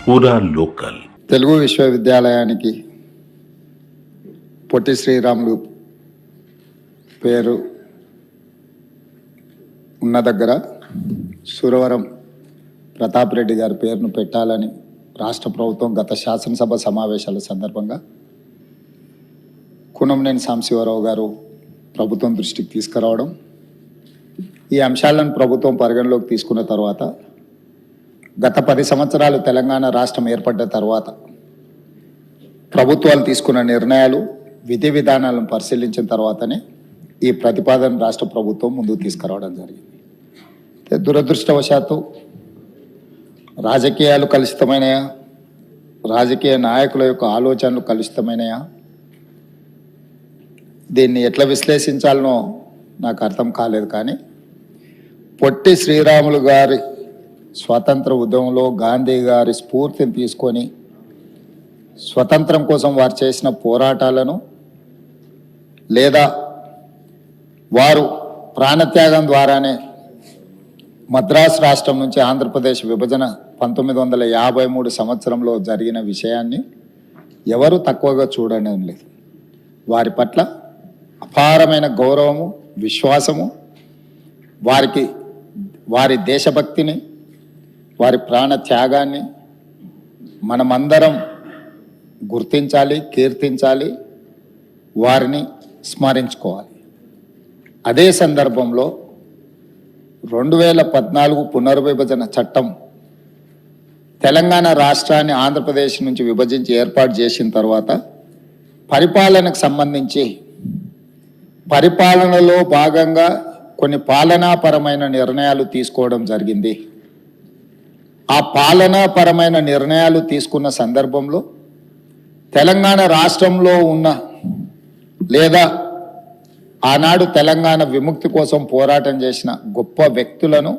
పూరా లోకల్. తెలుగు విశ్వవిద్యాలయానికి పొట్టి శ్రీరాములు పేరు ఉన్న దగ్గర సురవరం ప్రతాప్ రెడ్డి గారి పేరును పెట్టాలని రాష్ట్ర ప్రభుత్వం గత శాసనసభ సమావేశాల సందర్భంగా కూనంనేని సాంబశివరావు గారు ప్రభుత్వం దృష్టికి తీసుకురావడం, ఈ అంశాలను ప్రభుత్వం పరిగణలోకి తీసుకున్న తర్వాత గత 10 సంవత్సరాలు తెలంగాణ రాష్ట్రం ఏర్పడ్డ తర్వాత ప్రభుత్వాలు తీసుకున్న నిర్ణయాలు, విధి విధానాలను పరిశీలించిన తర్వాతనే ఈ ప్రతిపాదన రాష్ట్ర ప్రభుత్వం ముందుకు తీసుకురావడం జరిగింది. దురదృష్టవశాత్తు రాజకీయాలు కలుషితమైనయా, రాజకీయ నాయకుల యొక్క ఆలోచనలు కలుషితమైనయా, దీన్ని ఎట్లా విశ్లేషించాలనో నాకు అర్థం కాలేదు. కానీ పొట్టి శ్రీరాములు గారి స్వాతంత్ర ఉద్యమంలో గాంధీ గారి స్ఫూర్తిని తీసుకొని స్వతంత్రం కోసం వారు చేసిన పోరాటాలను, లేదా వారు ప్రాణత్యాగం ద్వారానే మద్రాసు రాష్ట్రం నుంచి ఆంధ్రప్రదేశ్ విభజన 1953 సంవత్సరంలో జరిగిన విషయాన్ని ఎవరు తక్కువగా చూడడం లేదు. వారి పట్ల అపారమైన గౌరవము, విశ్వాసము, వారి దేశభక్తిని, వారి ప్రాణ త్యాగాన్ని మనమందరం గుర్తించాలి, కీర్తించాలి, వారిని స్మరించుకోవాలి. అదే సందర్భంలో 2014 పునర్విభజన చట్టం తెలంగాణ రాష్ట్రాన్ని ఆంధ్రప్రదేశ్ నుంచి విభజించి ఏర్పాటు చేసిన తర్వాత పరిపాలనకు సంబంధించి పరిపాలనలో భాగంగా కొన్ని పాలనాపరమైన నిర్ణయాలు తీసుకోవడం జరిగింది. ఆ పాలనాపరమైన నిర్ణయాలు తీసుకున్న సందర్భంలో తెలంగాణ రాష్ట్రంలో ఉన్న, లేదా ఆనాడు తెలంగాణ విముక్తి కోసం పోరాటం చేసిన గొప్ప వ్యక్తులను,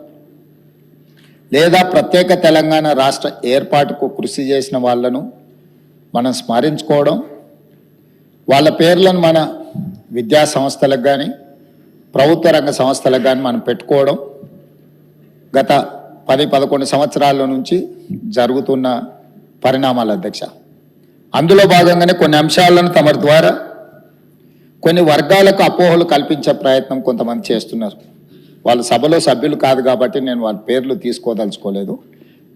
లేదా ప్రత్యేక తెలంగాణ రాష్ట్ర ఏర్పాటుకు కృషి చేసిన వాళ్ళను మనం స్మరించుకోవడం, వాళ్ళ పేర్లను మన విద్యా సంస్థలకు కానీ ప్రభుత్వ రంగ సంస్థలకు కానీ మనం పెట్టుకోవడం గత 10-11 సంవత్సరాల నుంచి జరుగుతున్న పరిణామాల అధ్యక్ష. అందులో భాగంగానే కొన్ని అంశాలను తమ ద్వారా కొన్ని వర్గాలకు అపోహలు కల్పించే ప్రయత్నం కొంతమంది చేస్తున్నారు. వాళ్ళు సభలో సభ్యులు కాదు కాబట్టి నేను వాళ్ళ పేర్లు తీసుకోదలుచుకోలేదు.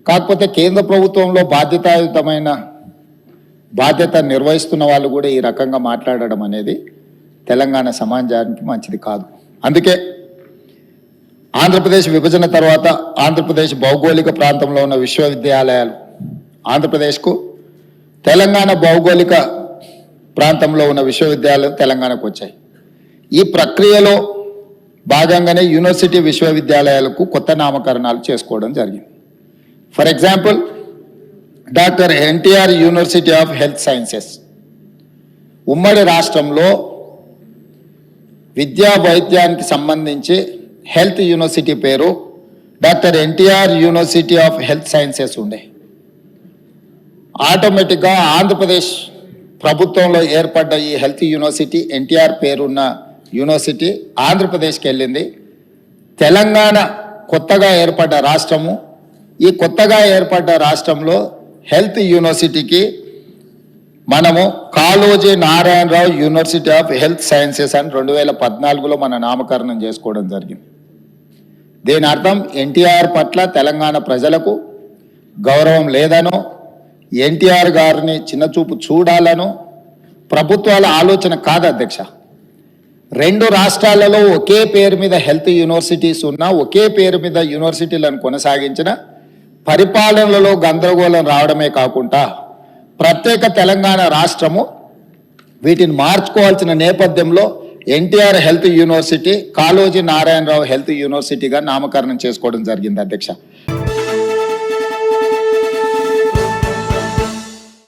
కాకపోతే కేంద్ర ప్రభుత్వంలో బాధ్యతాయుతమైన బాధ్యత నిర్వహిస్తున్న వాళ్ళు కూడా ఈ రకంగా మాట్లాడడం అనేది తెలంగాణ సమాజానికి మంచిది కాదు. అందుకే ఆంధ్రప్రదేశ్ విభజన తర్వాత ఆంధ్రప్రదేశ్ భౌగోళిక ప్రాంతంలో ఉన్న విశ్వవిద్యాలయాలు ఆంధ్రప్రదేశ్కు, తెలంగాణ భౌగోళిక ప్రాంతంలో ఉన్న విశ్వవిద్యాలయాలు తెలంగాణకు వచ్చాయి. ఈ ప్రక్రియలో భాగంగానే యూనివర్సిటీ విశ్వవిద్యాలయాలకు కొత్త నామకరణాలు చేసుకోవడం జరిగింది. For example, doctor NTR university of health sciences ఉమ్మడి రాష్ట్రంలో విద్యా వైద్యానికి సంబంధించి హెల్త్ యూనివర్సిటీ పేరు doctor NTR university of health sciences ఉండే. ఆటోమేటిక్గా ఆంధ్రప్రదేశ్ ప్రభుత్వంలో ఏర్పడ్డ ఈ హెల్త్ యూనివర్సిటీ, ఎన్టీఆర్ పేరున్న యూనివర్సిటీ ఆంధ్రప్రదేశ్కి వెళ్ళింది. తెలంగాణ కొత్తగా ఏర్పడ్డ రాష్ట్రము, ఈ కొత్తగా ఏర్పడ్డ రాష్ట్రంలో హెల్త్ యూనివర్సిటీకి మనము Kaloji Narayana Rao university of health sciences అని 2014లో మన నామకరణం చేసుకోవడం జరిగింది. దీని అర్థం ఎన్టీఆర్ పట్ల తెలంగాణ ప్రజలకు గౌరవం లేదనో, ఎన్టీఆర్ గారిని చిన్నచూపు చూడాలనో ప్రభుత్వాల ఆలోచన కాదు అధ్యక్ష. 2 రాష్ట్రాలలో ఒకే పేరు మీద హెల్త్ యూనివర్సిటీస్ ఉన్నా, ఒకే పేరు మీద యూనివర్సిటీలను కొనసాగించిన పరిపాలనలో గందరగోళం రావడమే కాకుండా ప్రత్యేక తెలంగాణ రాష్ట్రము వీటిని మార్చుకోవాల్సిన నేపథ్యంలో NTR health university Kaloji Narayana Rao health యూనివర్సిటీగా నామకరణం చేసుకోవడం జరిగింది అధ్యక్ష.